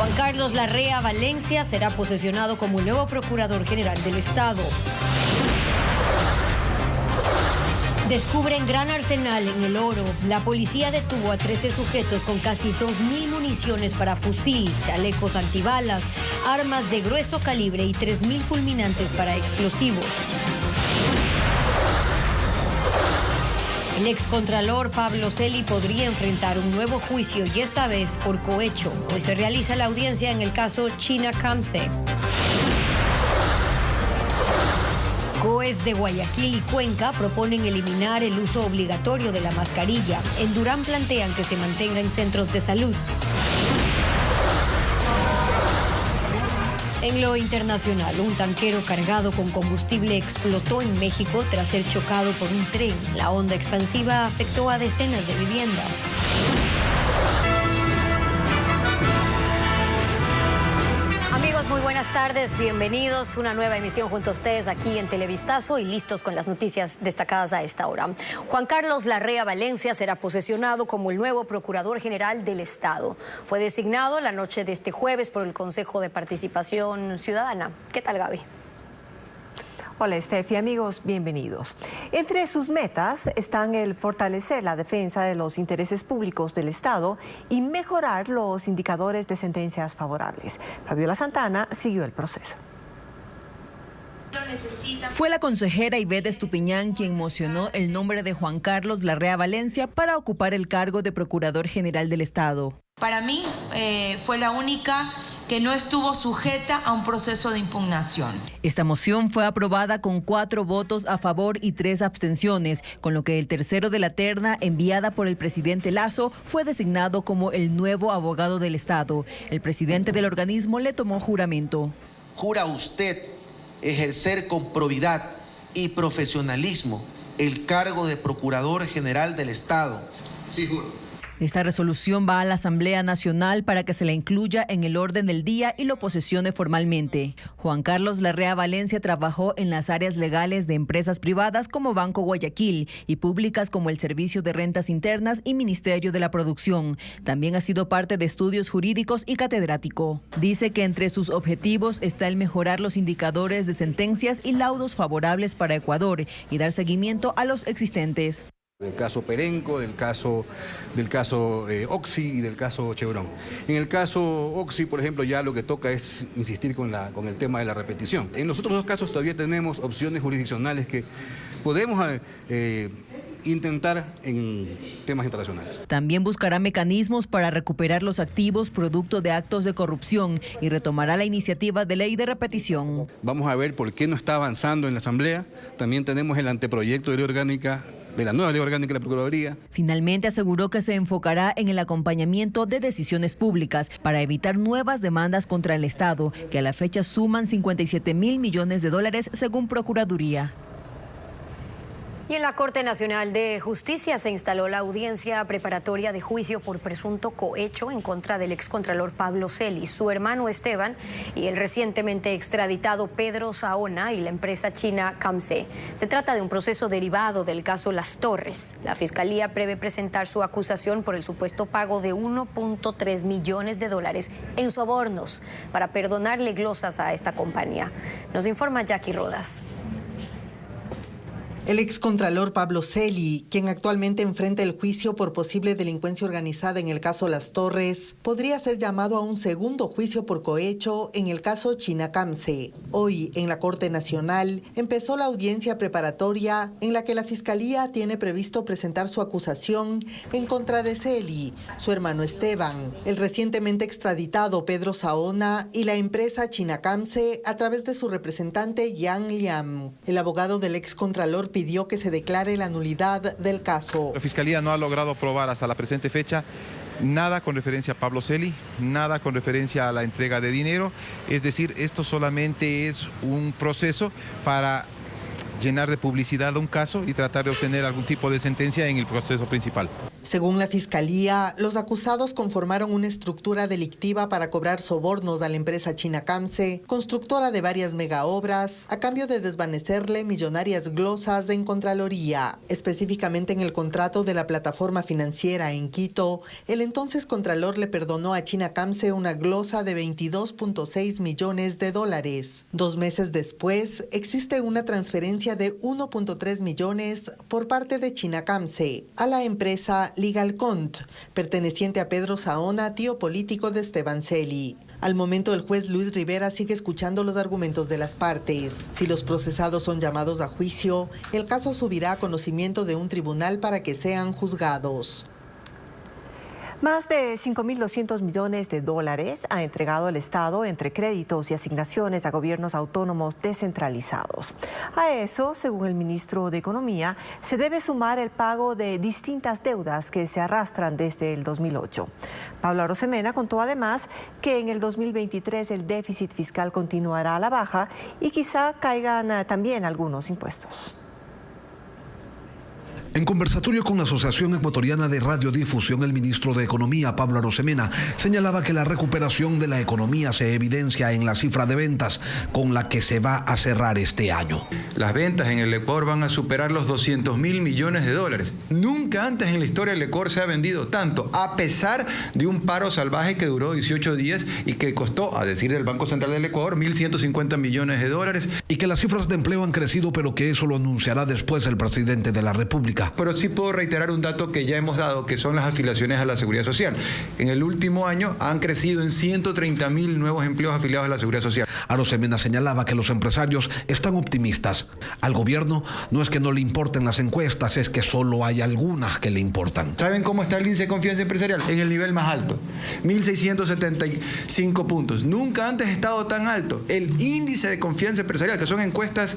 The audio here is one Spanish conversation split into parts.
Juan Carlos Larrea Valencia será posesionado como el nuevo Procurador General del Estado. Descubren gran arsenal en El Oro. La policía detuvo a 13 sujetos con casi 2.000 municiones para fusil, chalecos antibalas, armas de grueso calibre y 3.000 fulminantes para explosivos. El excontralor Pablo Celi podría enfrentar un nuevo juicio y esta vez por cohecho. Hoy se realiza la audiencia en el caso China Camse. COEs de Guayaquil y Cuenca proponen eliminar el uso obligatorio de la mascarilla. En Durán plantean que se mantenga en centros de salud. En lo internacional, un tanquero cargado con combustible explotó en México tras ser chocado por un tren. La onda expansiva afectó a decenas de viviendas. Amigos, muy buenas tardes, bienvenidos. Una nueva emisión junto a ustedes aquí en Televistazo y listos con las noticias destacadas a esta hora. Juan Carlos Larrea Valencia será posesionado como el nuevo Procurador General del Estado. Fue designado la noche de este jueves por el Consejo de Participación Ciudadana. ¿Qué tal, Gaby? Hola, Estefi, amigos, bienvenidos. Entre sus metas están el fortalecer la defensa de los intereses públicos del Estado y mejorar los indicadores de sentencias favorables. Fabiola Santana siguió el proceso. Fue la consejera Ivette Estupiñán quien mocionó el nombre de Juan Carlos Larrea Valencia para ocupar el cargo de Procurador General del Estado. Para mí fue la única que no estuvo sujeta a un proceso de impugnación. Esta moción fue aprobada con 4 votos a favor y 3 abstenciones, con lo que el tercero de la terna enviada por el presidente Lasso fue designado como el nuevo abogado del Estado. El presidente del organismo le tomó juramento. ¿Jura usted ejercer con probidad y profesionalismo el cargo de Procurador General del Estado? Sí, juro. Esta resolución va a la Asamblea Nacional para que se la incluya en el orden del día y lo posesione formalmente. Juan Carlos Larrea Valencia trabajó en las áreas legales de empresas privadas como Banco Guayaquil y públicas como el Servicio de Rentas Internas y Ministerio de la Producción. También ha sido parte de estudios jurídicos y catedrático. Dice que entre sus objetivos está el mejorar los indicadores de sentencias y laudos favorables para Ecuador y dar seguimiento a los existentes. Del caso Perenco, del caso Oxy y del caso Chevron. En el caso Oxy, por ejemplo, ya lo que toca es insistir con el tema de la repetición. En los otros 2 casos todavía tenemos opciones jurisdiccionales que podemos intentar en temas internacionales. También buscará mecanismos para recuperar los activos producto de actos de corrupción y retomará la iniciativa de ley de repetición. Vamos a ver por qué no está avanzando en la Asamblea. También tenemos el anteproyecto de ley orgánica de la nueva ley orgánica de la Procuraduría. Finalmente aseguró que se enfocará en el acompañamiento de decisiones públicas para evitar nuevas demandas contra el Estado, que a la fecha suman 57.000 millones de dólares según Procuraduría. Y en la Corte Nacional de Justicia se instaló la audiencia preparatoria de juicio por presunto cohecho en contra del excontralor Pablo Celi, su hermano Esteban y el recientemente extraditado Pedro Saona y la empresa china Camse. Se trata de un proceso derivado del caso Las Torres. La Fiscalía prevé presentar su acusación por el supuesto pago de 1.3 millones de dólares en sobornos para perdonarle glosas a esta compañía. Nos informa Jackie Rodas. El excontralor Pablo Celi, quien actualmente enfrenta el juicio por posible delincuencia organizada en el caso Las Torres, podría ser llamado a un segundo juicio por cohecho en el caso China Camse. Hoy, en la Corte Nacional, empezó la audiencia preparatoria en la que la Fiscalía tiene previsto presentar su acusación en contra de Celi, su hermano Esteban, el recientemente extraditado Pedro Saona y la empresa China Camse a través de su representante Yang Liam. El abogado del excontralor pidió que se declare la nulidad del caso. La Fiscalía no ha logrado probar hasta la presente fecha nada con referencia a Pablo Celi, nada con referencia a la entrega de dinero. Es decir, esto solamente es un proceso para llenar de publicidad un caso y tratar de obtener algún tipo de sentencia en el proceso principal. Según la Fiscalía, los acusados conformaron una estructura delictiva para cobrar sobornos a la empresa Chinacamse, constructora de varias megaobras, a cambio de desvanecerle millonarias glosas en Contraloría. Específicamente en el contrato de la plataforma financiera en Quito, el entonces Contralor le perdonó a Chinacamse una glosa de $22.6 millones. 2 meses después, existe una transferencia de 1.3 millones por parte de Chinacamse a la empresa Ligalcont, perteneciente a Pedro Saona, tío político de Esteban Celi. Al momento, el juez Luis Rivera sigue escuchando los argumentos de las partes. Si los procesados son llamados a juicio, el caso subirá a conocimiento de un tribunal para que sean juzgados. Más de 5.200 millones de dólares ha entregado el Estado entre créditos y asignaciones a gobiernos autónomos descentralizados. A eso, según el ministro de Economía, se debe sumar el pago de distintas deudas que se arrastran desde el 2008. Pablo Arosemena contó además que en el 2023 el déficit fiscal continuará a la baja y quizá caigan también algunos impuestos. En conversatorio con la Asociación Ecuatoriana de Radiodifusión, el ministro de Economía, Pablo Arosemena, señalaba que la recuperación de la economía se evidencia en la cifra de ventas con la que se va a cerrar este año. Las ventas en el Ecuador van a superar los 200.000 millones de dólares. Nunca antes en la historia del Ecuador se ha vendido tanto, a pesar de un paro salvaje que duró 18 días y que costó, a decir del Banco Central del Ecuador, 1.150 millones de dólares. Y que las cifras de empleo han crecido, pero que eso lo anunciará después el presidente de la República. Pero sí puedo reiterar un dato que ya hemos dado, que son las afiliaciones a la Seguridad Social. En el último año han crecido en 130.000 nuevos empleos afiliados a la Seguridad Social. Arosemena señalaba que los empresarios están optimistas. Al gobierno no es que no le importen las encuestas, es que solo hay algunas que le importan. ¿Saben cómo está el índice de confianza empresarial? En el nivel más alto, 1.675 puntos. Nunca antes ha estado tan alto. El índice de confianza empresarial, que son encuestas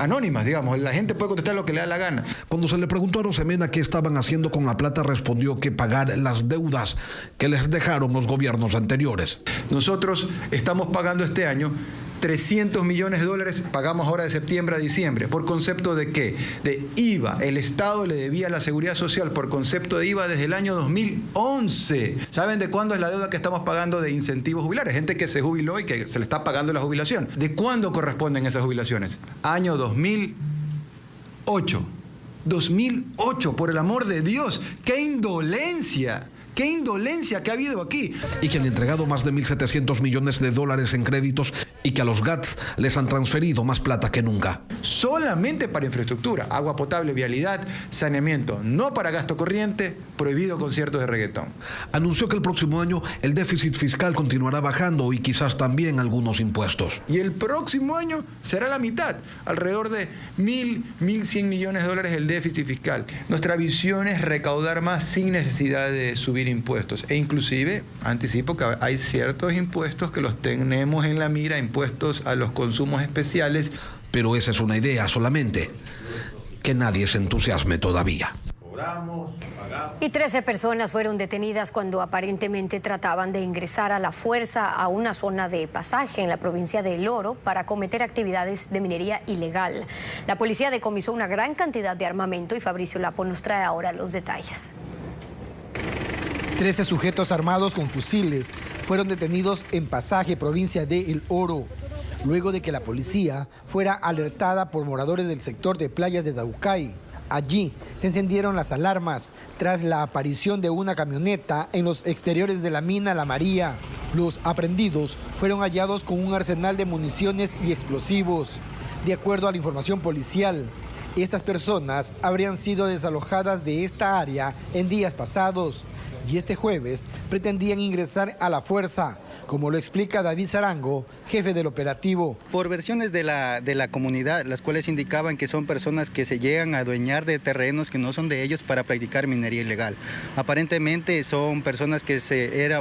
anónimas, digamos, la gente puede contestar lo que le da la gana. Cuando se le preguntó a Arosemena qué estaban haciendo con la plata, respondió que pagar las deudas que les dejaron los gobiernos anteriores. Nosotros estamos pagando este año 300 millones de dólares, pagamos ahora de septiembre a diciembre. ¿Por concepto de qué? De IVA. El Estado le debía a la Seguridad Social por concepto de IVA desde el año 2011. ¿Saben de cuándo es la deuda que estamos pagando de incentivos jubilares? Gente que se jubiló y que se le está pagando la jubilación. ¿De cuándo corresponden esas jubilaciones? Año 2008. 2008, por el amor de Dios. ¡Qué indolencia! ¡Qué indolencia que ha habido aquí! Y que han entregado más de 1.700 millones de dólares en créditos y que a los GATS les han transferido más plata que nunca. Solamente para infraestructura, agua potable, vialidad, saneamiento, no para gasto corriente, prohibido conciertos de reggaetón. Anunció que el próximo año el déficit fiscal continuará bajando y quizás también algunos impuestos. Y el próximo año será la mitad, alrededor de 1.100 millones de dólares el déficit fiscal. Nuestra visión es recaudar más sin necesidad de subir impuestos. E inclusive, anticipo que hay ciertos impuestos que los tenemos en la mira, impuestos a los consumos especiales. Pero esa es una idea solamente. Que nadie se entusiasme todavía. Y 13 personas fueron detenidas cuando aparentemente trataban de ingresar a la fuerza a una zona de pasaje en la provincia de El Oro para cometer actividades de minería ilegal. La policía decomisó una gran cantidad de armamento y Fabricio Lapo nos trae ahora los detalles. 13 sujetos armados con fusiles fueron detenidos en Pasaje, provincia de El Oro, luego de que la policía fuera alertada por moradores del sector de Playas de Daucay. Allí se encendieron las alarmas tras la aparición de una camioneta en los exteriores de la mina La María. Los aprehendidos fueron hallados con un arsenal de municiones y explosivos. De acuerdo a la información policial, estas personas habrían sido desalojadas de esta área en días pasados y este jueves pretendían ingresar a la fuerza, como lo explica David Zarango, jefe del operativo. Por versiones de la comunidad, las cuales indicaban que son personas que se llegan a adueñar de terrenos que no son de ellos para practicar minería ilegal. Aparentemente son personas que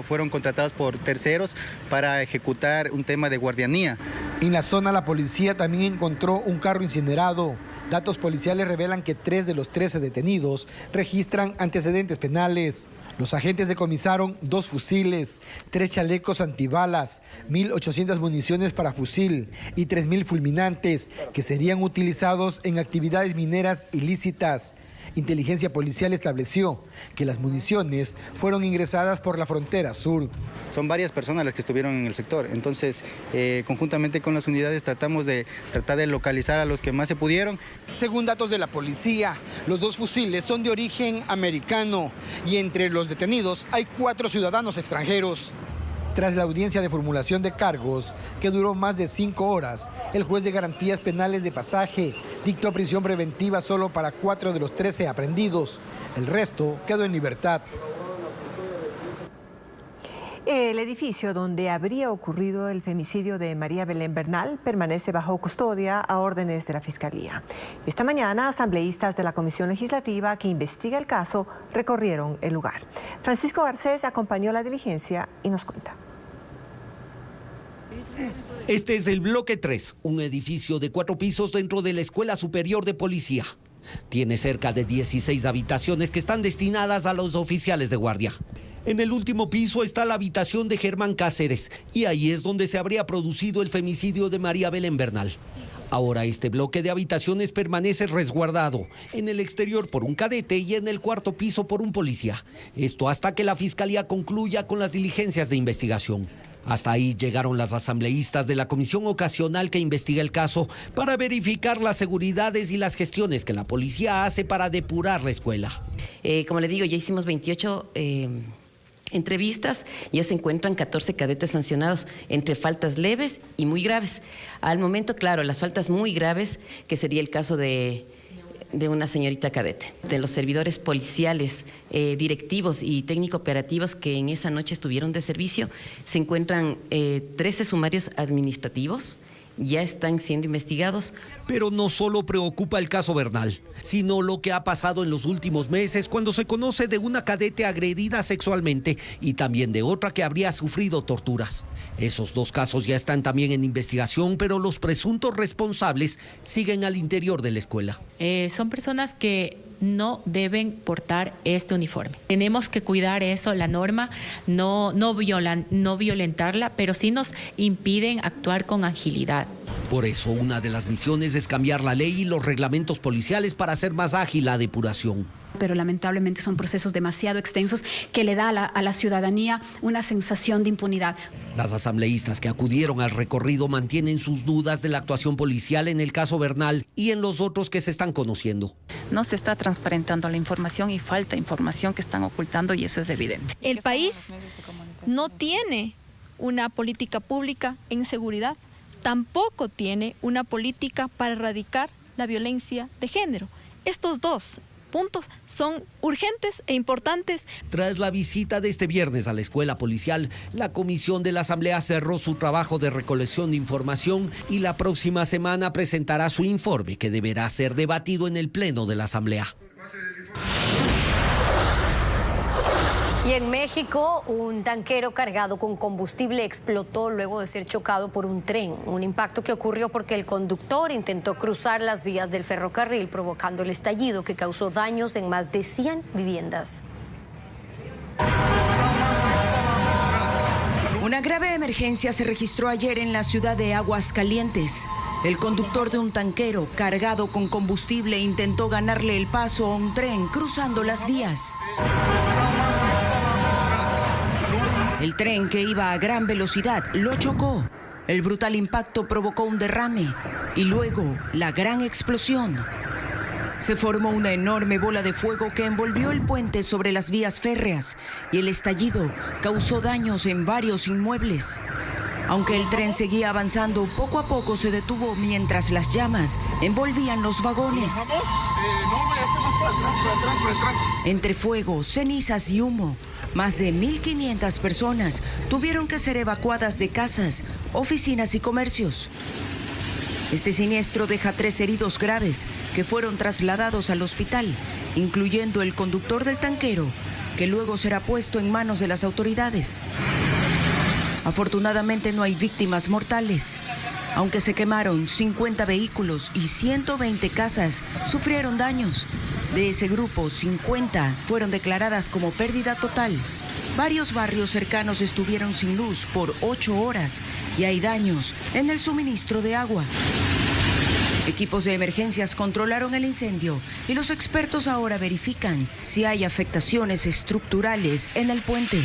fueron contratadas por terceros para ejecutar un tema de guardianía. En la zona la policía también encontró un carro incinerado. Datos policiales revelan que 3 de los 13 detenidos registran antecedentes penales. Los agentes decomisaron 2 fusiles, 3 chalecos antibalas, 1.800 municiones para fusil y 3.000 fulminantes que serían utilizados en actividades mineras ilícitas. Inteligencia policial estableció que las municiones fueron ingresadas por la frontera sur. Son varias personas las que estuvieron en el sector, entonces conjuntamente con las unidades tratamos de localizar a los que más se pudieron. Según datos de la policía, los 2 fusiles son de origen americano y entre los detenidos hay 4 ciudadanos extranjeros. Tras la audiencia de formulación de cargos, que duró más de 5 horas, el juez de garantías penales de Pasaje dictó prisión preventiva solo para 4 de los 13 aprehendidos. El resto quedó en libertad. El edificio donde habría ocurrido el femicidio de María Belén Bernal permanece bajo custodia a órdenes de la Fiscalía. Esta mañana, asambleístas de la Comisión Legislativa que investiga el caso recorrieron el lugar. Francisco Garcés acompañó la diligencia y nos cuenta. Este es el bloque 3, un edificio de 4 pisos dentro de la Escuela Superior de Policía. Tiene cerca de 16 habitaciones que están destinadas a los oficiales de guardia. En el último piso está la habitación de Germán Cáceres y ahí es donde se habría producido el femicidio de María Belén Bernal. Ahora este bloque de habitaciones permanece resguardado, en el exterior por un cadete y en el 4º piso por un policía. Esto hasta que la Fiscalía concluya con las diligencias de investigación. Hasta ahí llegaron las asambleístas de la comisión ocasional que investiga el caso para verificar las seguridades y las gestiones que la policía hace para depurar la escuela. Como le digo, ya hicimos 28 entrevistas, ya se encuentran 14 cadetes sancionados entre faltas leves y muy graves. Al momento, claro, las faltas muy graves, que sería el caso de una señorita cadete, de los servidores policiales, directivos y técnico-operativos que en esa noche estuvieron de servicio, se encuentran 13 sumarios administrativos, ya están siendo investigados. Pero no solo preocupa el caso Bernal, sino lo que ha pasado en los últimos meses cuando se conoce de una cadete agredida sexualmente y también de otra que habría sufrido torturas. Esos 2 casos ya están también en investigación, pero los presuntos responsables siguen al interior de la escuela. Son personas que no deben portar este uniforme. Tenemos que cuidar eso, la norma, no violentarla, pero sí nos impiden actuar con agilidad. Por eso, una de las misiones es cambiar la ley y los reglamentos policiales para hacer más ágil la depuración. Pero lamentablemente son procesos demasiado extensos que le da a la ciudadanía una sensación de impunidad. Las asambleístas que acudieron al recorrido mantienen sus dudas de la actuación policial en el caso Bernal y en los otros que se están conociendo. No se está transparentando la información y falta información que están ocultando y eso es evidente. El país no tiene una política pública en seguridad, tampoco tiene una política para erradicar la violencia de género. Estos 2 puntos son urgentes e importantes. Tras la visita de este viernes a la escuela policial, la comisión de la Asamblea cerró su trabajo de recolección de información y la próxima semana presentará su informe que deberá ser debatido en el Pleno de la Asamblea. Y en México, un tanquero cargado con combustible explotó luego de ser chocado por un tren. Un impacto que ocurrió porque el conductor intentó cruzar las vías del ferrocarril, provocando el estallido que causó daños en más de 100 viviendas. Una grave emergencia se registró ayer en la ciudad de Aguascalientes. El conductor de un tanquero cargado con combustible intentó ganarle el paso a un tren cruzando las vías. El tren, que iba a gran velocidad, lo chocó. El brutal impacto provocó un derrame y luego la gran explosión. Se formó una enorme bola de fuego que envolvió el puente sobre las vías férreas y el estallido causó daños en varios inmuebles. Aunque el tren seguía avanzando, poco a poco se detuvo mientras las llamas envolvían los vagones. Entre fuego, cenizas y humo, más de 1.500 personas tuvieron que ser evacuadas de casas, oficinas y comercios. Este siniestro deja 3 heridos graves que fueron trasladados al hospital, incluyendo el conductor del tanquero, que luego será puesto en manos de las autoridades. Afortunadamente no hay víctimas mortales. Aunque se quemaron 50 vehículos y 120 casas, sufrieron daños. De ese grupo, 50 fueron declaradas como pérdida total. Varios barrios cercanos estuvieron sin luz por 8 horas y hay daños en el suministro de agua. Equipos de emergencias controlaron el incendio y los expertos ahora verifican si hay afectaciones estructurales en el puente.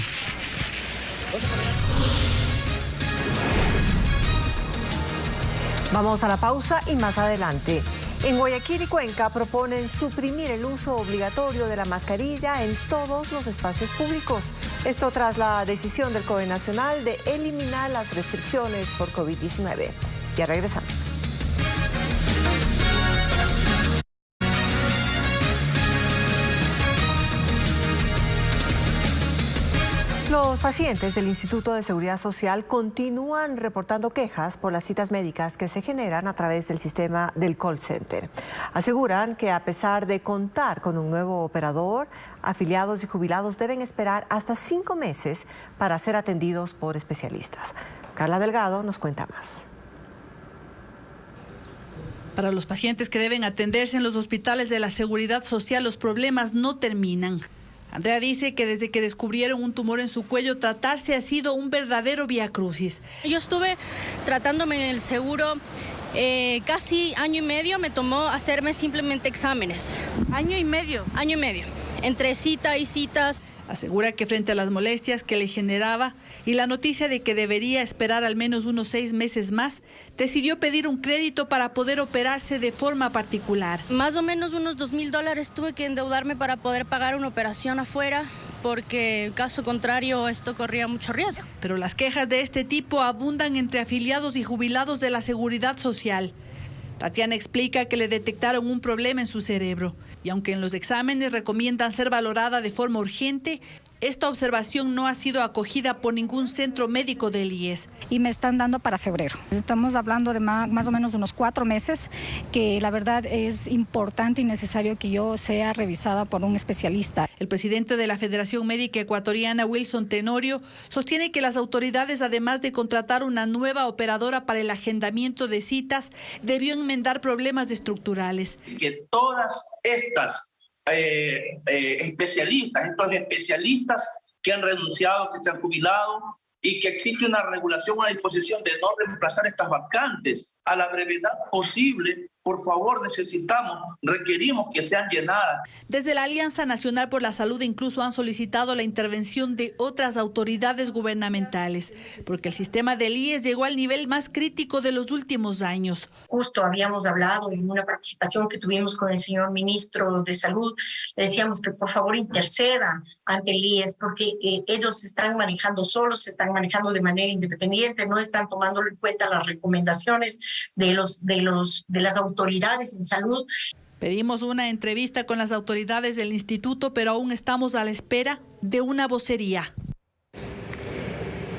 Vamos a la pausa y más adelante. En Guayaquil y Cuenca proponen suprimir el uso obligatorio de la mascarilla en todos los espacios públicos. Esto tras la decisión del COE Nacional de eliminar las restricciones por COVID-19. Ya regresamos. Los pacientes del Instituto de Seguridad Social continúan reportando quejas por las citas médicas que se generan a través del sistema del call center. Aseguran que a pesar de contar con un nuevo operador, afiliados y jubilados deben esperar hasta 5 meses para ser atendidos por especialistas. Carla Delgado nos cuenta más. Para los pacientes que deben atenderse en los hospitales de la Seguridad Social, los problemas no terminan. Andrea dice que desde que descubrieron un tumor en su cuello, tratarse ha sido un verdadero viacrucis. Yo estuve tratándome en el seguro casi año y medio, me tomó hacerme simplemente exámenes. ¿Año y medio? Año y medio, entre cita y citas. Asegura que frente a las molestias que le generaba y la noticia de que debería esperar al menos unos 6 meses más, decidió pedir un crédito para poder operarse de forma particular. Más o menos unos $2,000 tuve que endeudarme para poder pagar una operación afuera, porque caso contrario esto corría mucho riesgo. Pero las quejas de este tipo abundan entre afiliados y jubilados de la Seguridad Social. Tatiana explica que le detectaron un problema en su cerebro y aunque en los exámenes recomiendan ser valorada de forma urgente, esta observación no ha sido acogida por ningún centro médico del IES. Y me están dando para febrero. Estamos hablando de más o menos unos 4 meses, que la verdad es importante y necesario que yo sea revisada por un especialista. El presidente de la Federación Médica Ecuatoriana, Wilson Tenorio, sostiene que las autoridades, además de contratar una nueva operadora para el agendamiento de citas, debió enmendar problemas estructurales. Que todas estas estos especialistas que han renunciado, que se han jubilado y que existe una regulación, una disposición de no reemplazar estas vacantes a la brevedad posible. Por favor, requerimos que sean llenadas. Desde la Alianza Nacional por la Salud incluso han solicitado la intervención de otras autoridades gubernamentales, porque el sistema del IES llegó al nivel más crítico de los últimos años. Justo habíamos hablado en una participación que tuvimos con el señor ministro de Salud, le decíamos que por favor interceda ante el IES, porque ellos se están manejando solos, se están manejando de manera independiente, no están tomando en cuenta las recomendaciones de las autoridades en salud. Pedimos una entrevista con las autoridades del instituto, pero aún estamos a la espera de una vocería.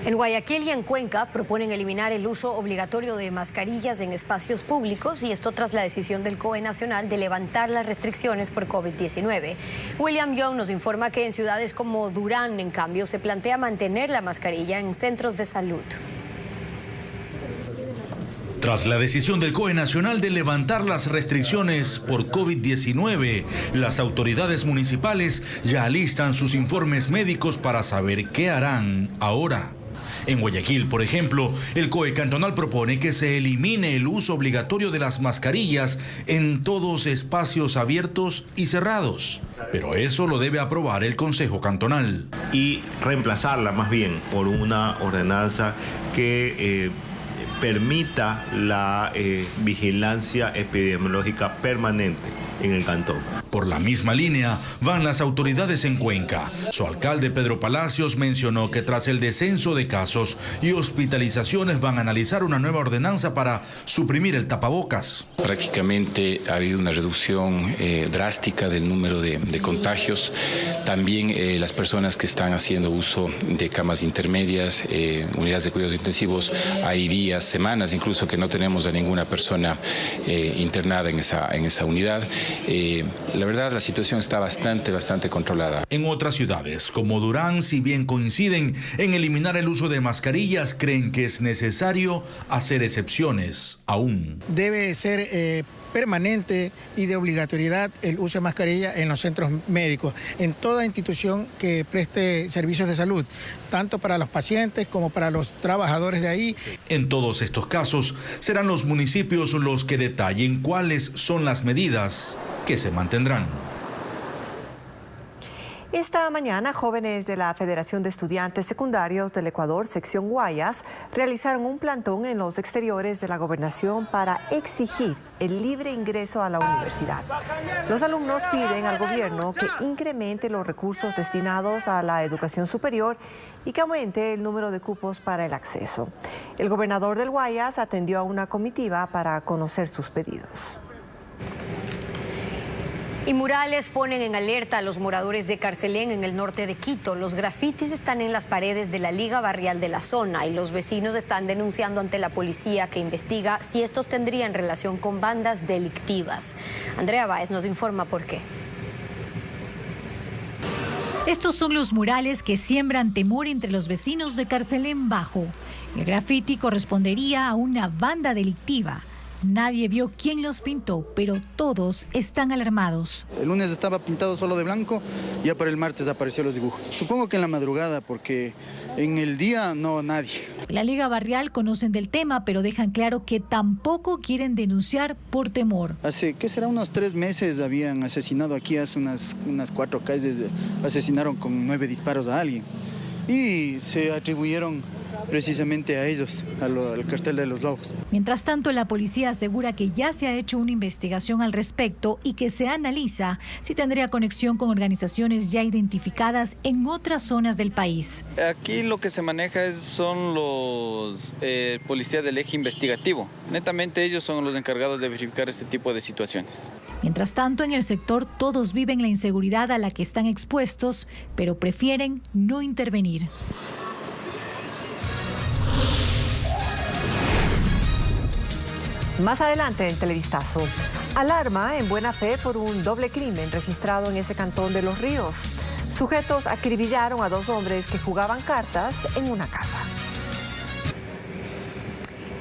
En Guayaquil y en Cuenca proponen eliminar el uso obligatorio de mascarillas en espacios públicos y esto tras la decisión del COE Nacional de levantar las restricciones por COVID-19. William Young nos informa que en ciudades como Durán, en cambio, se plantea mantener la mascarilla en centros de salud. Tras la decisión del COE Nacional de levantar las restricciones por COVID-19, las autoridades municipales ya alistan sus informes médicos para saber qué harán ahora. En Guayaquil, por ejemplo, el COE cantonal propone que se elimine el uso obligatorio de las mascarillas en todos espacios abiertos y cerrados. Pero eso lo debe aprobar el Consejo Cantonal. Y reemplazarla más bien por una ordenanza que permita la vigilancia epidemiológica permanente en el cantón. Por la misma línea van las autoridades en Cuenca. Su alcalde Pedro Palacios mencionó que tras el descenso de casos y hospitalizaciones van a analizar una nueva ordenanza para suprimir el tapabocas. Prácticamente ha habido una reducción drástica del número de contagios. También las personas que están haciendo uso de camas intermedias, unidades de cuidados intensivos, hay días, semanas incluso que no tenemos a ninguna persona internada en esa unidad. La la verdad la situación está bastante controlada. En otras ciudades, como Durán, si bien coinciden en eliminar el uso de mascarillas, creen que es necesario hacer excepciones aún. Debe ser permanente y de obligatoriedad el uso de mascarilla en los centros médicos, en toda institución que preste servicios de salud, tanto para los pacientes como para los trabajadores de ahí. En todos estos casos, serán los municipios los que detallen cuáles son las medidas que se mantendrán. Esta mañana, jóvenes de la Federación de Estudiantes Secundarios del Ecuador, sección Guayas, realizaron un plantón en los exteriores de la gobernación para exigir el libre ingreso a la universidad. Los alumnos piden al gobierno que incremente los recursos destinados a la educación superior y que aumente el número de cupos para el acceso. El gobernador del Guayas atendió a una comitiva para conocer sus pedidos. Y murales ponen en alerta a los moradores de Carcelén en el norte de Quito. Los grafitis están en las paredes de la Liga Barrial de la zona y los vecinos están denunciando ante la policía que investiga si estos tendrían relación con bandas delictivas. Andrea Báez nos informa por qué. Estos son los murales que siembran temor entre los vecinos de Carcelén Bajo. El grafiti correspondería a una banda delictiva. Nadie vio quién los pintó, pero todos están alarmados. El lunes estaba pintado solo de blanco, ya para el martes aparecieron los dibujos. Supongo que en la madrugada, porque en el día no nadie. La Liga Barrial conocen del tema, pero dejan claro que tampoco quieren denunciar por temor. Hace, ¿qué será? Unos 3 meses habían asesinado aquí, hace unas 4 calles, asesinaron con 9 disparos a alguien. Y se atribuyeron precisamente a ellos, al cartel de los lobos. Mientras tanto, la policía asegura que ya se ha hecho una investigación al respecto y que se analiza si tendría conexión con organizaciones ya identificadas en otras zonas del país. Aquí lo que se maneja son los policías del eje investigativo. Netamente ellos son los encargados de verificar este tipo de situaciones. Mientras tanto, en el sector todos viven la inseguridad a la que están expuestos, pero prefieren no intervenir. Más adelante en Televistazo, alarma en Buena Fe por un doble crimen registrado en ese cantón de Los Ríos. Sujetos acribillaron a 2 hombres que jugaban cartas en una casa.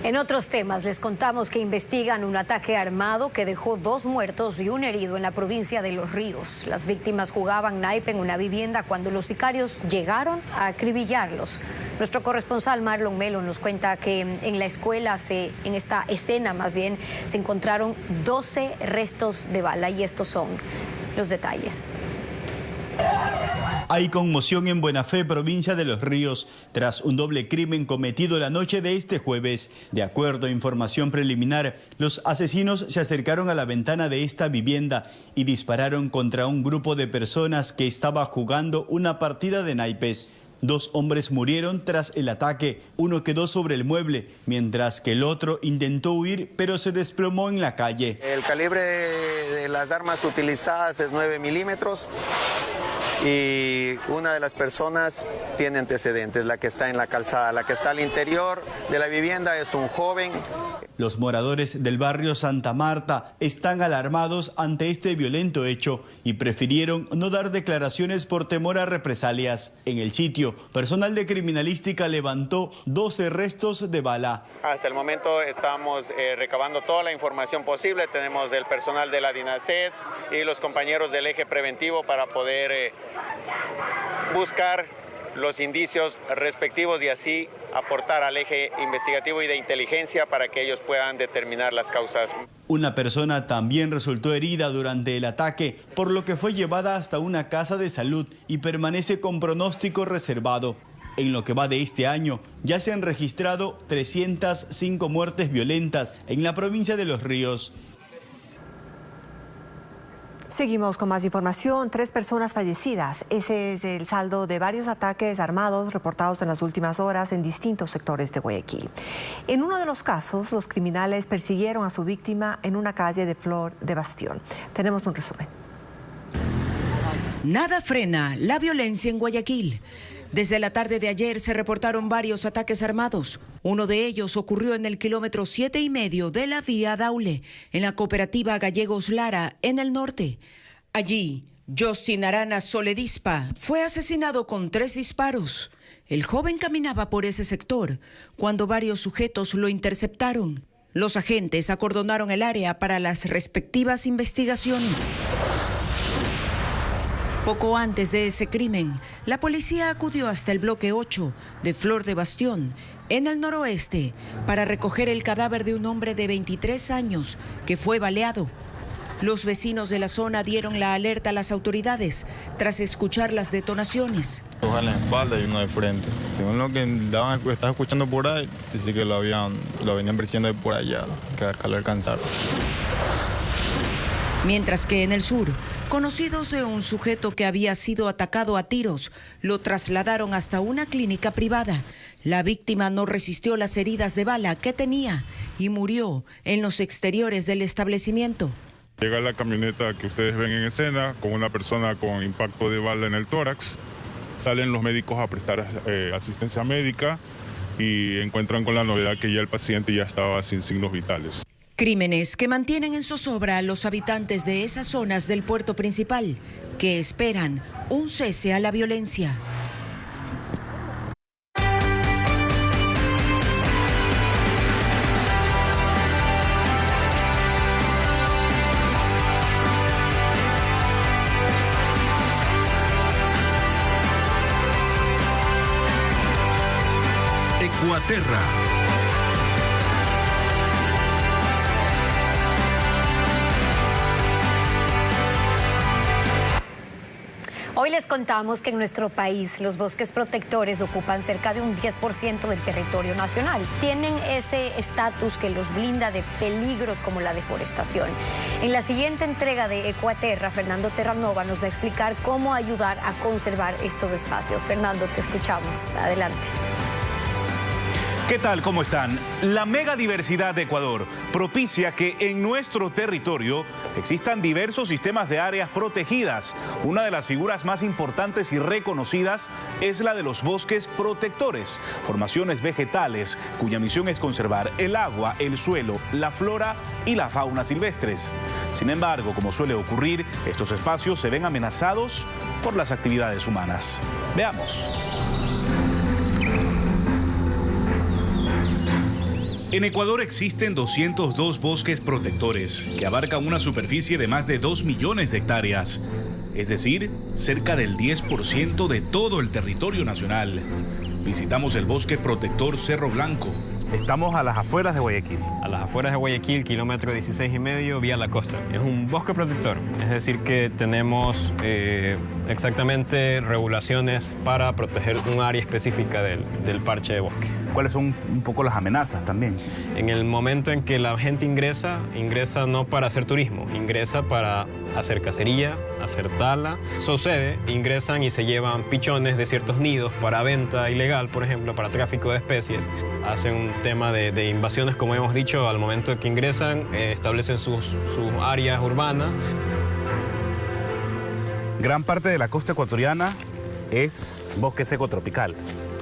En otros temas, les contamos que investigan un ataque armado que dejó 2 muertos y 1 herido en la provincia de Los Ríos. Las víctimas jugaban naipe en una vivienda cuando los sicarios llegaron a acribillarlos. Nuestro corresponsal Marlon Melo nos cuenta que en la escuela, en esta escena más bien, se encontraron 12 restos de bala y estos son los detalles. Hay conmoción en Buena Fe, provincia de Los Ríos, tras un doble crimen cometido la noche de este jueves. De acuerdo a información preliminar, los asesinos se acercaron a la ventana de esta vivienda y dispararon contra un grupo de personas que estaba jugando una partida de naipes. 2 hombres murieron tras el ataque, uno quedó sobre el mueble, mientras que el otro intentó huir, pero se desplomó en la calle. El calibre de las armas utilizadas es 9 milímetros. Y una de las personas tiene antecedentes, la que está en la calzada. La que está al interior de la vivienda es un joven. Los moradores del barrio Santa Marta están alarmados ante este violento hecho y prefirieron no dar declaraciones por temor a represalias. En el sitio, personal de criminalística levantó 12 restos de bala. Hasta el momento estamos recabando toda la información posible. Tenemos el personal de la DINASED y los compañeros del eje preventivo para poder buscar los indicios respectivos y así aportar al eje investigativo y de inteligencia para que ellos puedan determinar las causas. Una persona también resultó herida durante el ataque, por lo que fue llevada hasta una casa de salud y permanece con pronóstico reservado. En lo que va de este año, ya se han registrado 305 muertes violentas en la provincia de Los Ríos. Seguimos con más información. 3 personas fallecidas. Ese es el saldo de varios ataques armados reportados en las últimas horas en distintos sectores de Guayaquil. En uno de los casos, los criminales persiguieron a su víctima en una calle de Flor de Bastión. Tenemos un resumen. Nada frena la violencia en Guayaquil. Desde la tarde de ayer se reportaron varios ataques armados. Uno de ellos ocurrió en el kilómetro 7,5 de la vía Daule, en la cooperativa Gallegos Lara, en el norte. Allí, Justin Arana Soledispa fue asesinado con 3 disparos. El joven caminaba por ese sector cuando varios sujetos lo interceptaron. Los agentes acordonaron el área para las respectivas investigaciones. Poco antes de ese crimen, la policía acudió hasta el bloque 8 de Flor de Bastión, en el noroeste, para recoger el cadáver de un hombre de 23 años que fue baleado. Los vecinos de la zona dieron la alerta a las autoridades tras escuchar las detonaciones. Dos en la espalda y uno de frente. Según lo que estaba escuchando por ahí, dice que lo venían persiguiendo de por allá, que lo alcanzaron. Mientras que en el sur, conocidos de un sujeto que había sido atacado a tiros, lo trasladaron hasta una clínica privada. La víctima no resistió las heridas de bala que tenía y murió en los exteriores del establecimiento. Llega la camioneta que ustedes ven en escena con una persona con impacto de bala en el tórax. Salen los médicos a prestar asistencia médica y encuentran con la novedad que ya el paciente ya estaba sin signos vitales. Crímenes que mantienen en zozobra a los habitantes de esas zonas del puerto principal, que esperan un cese a la violencia. Ecuaterra. Hoy les contamos que en nuestro país los bosques protectores ocupan cerca de un 10% del territorio nacional. Tienen ese estatus que los blinda de peligros como la deforestación. En la siguiente entrega de Ecuaterra, Fernando Terranova nos va a explicar cómo ayudar a conservar estos espacios. Fernando, te escuchamos. Adelante. ¿Qué tal? ¿Cómo están? La megadiversidad de Ecuador propicia que en nuestro territorio existan diversos sistemas de áreas protegidas. Una de las figuras más importantes y reconocidas es la de los bosques protectores, formaciones vegetales cuya misión es conservar el agua, el suelo, la flora y la fauna silvestres. Sin embargo, como suele ocurrir, estos espacios se ven amenazados por las actividades humanas. Veamos. En Ecuador existen 202 bosques protectores que abarcan una superficie de más de 2 millones de hectáreas, es decir, cerca del 10% de todo el territorio nacional. Visitamos el bosque protector Cerro Blanco. Estamos a las afueras de Guayaquil. A las afueras de Guayaquil, kilómetro 16,5 vía la costa. Es un bosque protector, es decir que tenemos exactamente regulaciones para proteger un área específica del parche de bosque. ¿Cuáles son un poco las amenazas también? En el momento en que la gente ingresa no para hacer turismo, ingresa para hacer cacería, hacer tala. Sucede, ingresan y se llevan pichones de ciertos nidos para venta ilegal, por ejemplo, para tráfico de especies. Hacen un tema de invasiones, como hemos dicho, al momento en que ingresan, establecen sus áreas urbanas. Gran parte de la costa ecuatoriana es bosque seco tropical.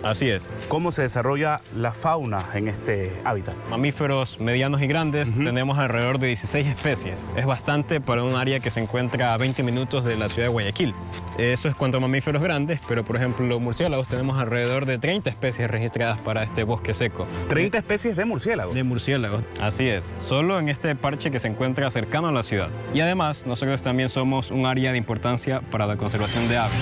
Así es. ¿Cómo se desarrolla la fauna en este hábitat? Mamíferos medianos y grandes, tenemos alrededor de 16 especies. Es bastante para un área que se encuentra a 20 minutos de la ciudad de Guayaquil. Eso es cuanto a mamíferos grandes, pero por ejemplo los murciélagos tenemos alrededor de 30 especies registradas para este bosque seco. ¿30 especies de murciélagos? De murciélagos, así es. Solo en este parche que se encuentra cercano a la ciudad. Y además, nosotros también somos un área de importancia para la conservación de aves.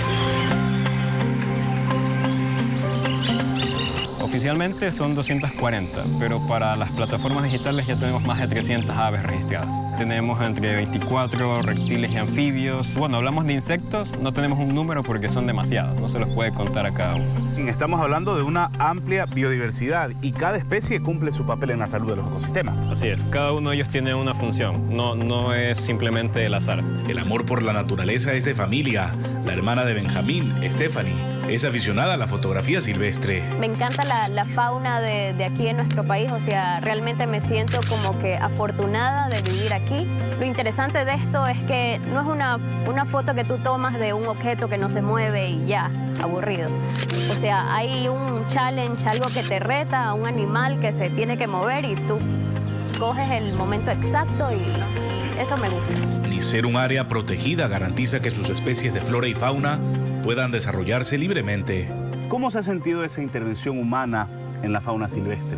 Oficialmente son 240, pero para las plataformas digitales ya tenemos más de 300 aves registradas. Tenemos entre 24 reptiles y anfibios. Bueno, hablamos de insectos, no tenemos un número porque son demasiados, no se los puede contar a cada uno. Estamos hablando de una amplia biodiversidad y cada especie cumple su papel en la salud de los ecosistemas. Así es, cada uno de ellos tiene una función, no es simplemente el azar. El amor por la naturaleza es de familia. La hermana de Benjamín, Stephanie, es aficionada a la fotografía silvestre. Me encanta la fauna de aquí en nuestro país, o sea, realmente me siento como que afortunada de vivir aquí. Lo interesante de esto es que no es una foto que tú tomas de un objeto que no se mueve y ya, aburrido. O sea, hay un challenge, algo que te reta a un animal que se tiene que mover y tú escoges el momento exacto y eso me gusta. Ni ser un área protegida garantiza que sus especies de flora y fauna puedan desarrollarse libremente. ¿Cómo se ha sentido esa intervención humana en la fauna silvestre?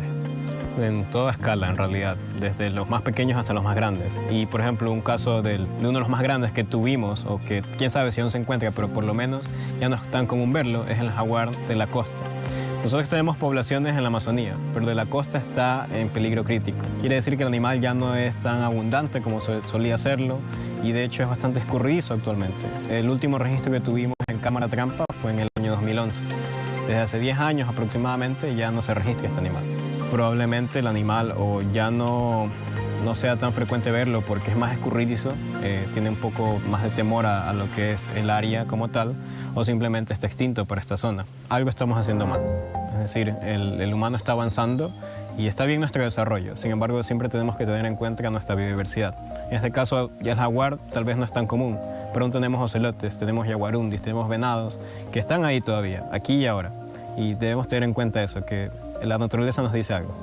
En toda escala, en realidad, desde los más pequeños hasta los más grandes. Y, por ejemplo, un caso de uno de los más grandes que tuvimos, o que quién sabe si aún se encuentra, pero por lo menos ya no es tan común verlo, es el jaguar de la costa. Nosotros tenemos poblaciones en la Amazonía, pero de la costa está en peligro crítico. Quiere decir que el animal ya no es tan abundante como solía serlo y de hecho es bastante escurridizo actualmente. El último registro que tuvimos en cámara trampa fue en el año 2011. Desde hace 10 años aproximadamente ya no se registra este animal. Probablemente el animal o ya no sea tan frecuente verlo porque es más escurridizo, tiene un poco más de temor a lo que es el área como tal, o simplemente está extinto por esta zona. Algo estamos haciendo mal. Es decir, el humano está avanzando y está bien nuestro desarrollo. Sin embargo, siempre tenemos que tener en cuenta nuestra biodiversidad. En este caso, ya el jaguar tal vez no es tan común, pero aún tenemos ocelotes, tenemos jaguarundis, tenemos venados, que están ahí todavía, aquí y ahora. Y debemos tener en cuenta eso, que la naturaleza nos dice algo.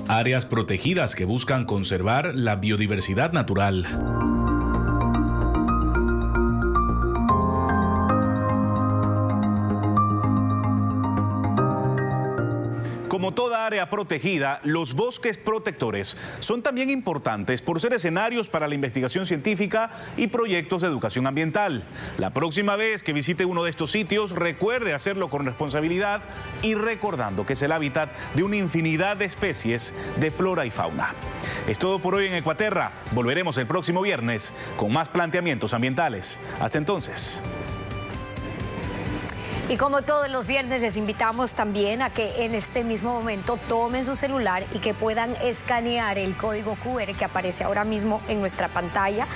Áreas protegidas que buscan conservar la biodiversidad natural. Como toda área protegida, los bosques protectores son también importantes por ser escenarios para la investigación científica y proyectos de educación ambiental. La próxima vez que visite uno de estos sitios, recuerde hacerlo con responsabilidad y recordando que es el hábitat de una infinidad de especies de flora y fauna. Es todo por hoy en Ecuaterra. Volveremos el próximo viernes con más planteamientos ambientales. Hasta entonces. Y como todos los viernes, les invitamos también a que en este mismo momento tomen su celular y que puedan escanear el código QR que aparece ahora mismo en nuestra pantalla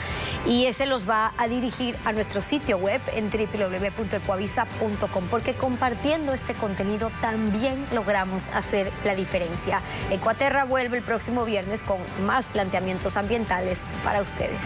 y ese los va a dirigir a nuestro sitio web en www.ecuavisa.com, porque compartiendo este contenido también logramos hacer la diferencia. Ecuaterra vuelve el próximo viernes con más planteamientos ambientales para ustedes.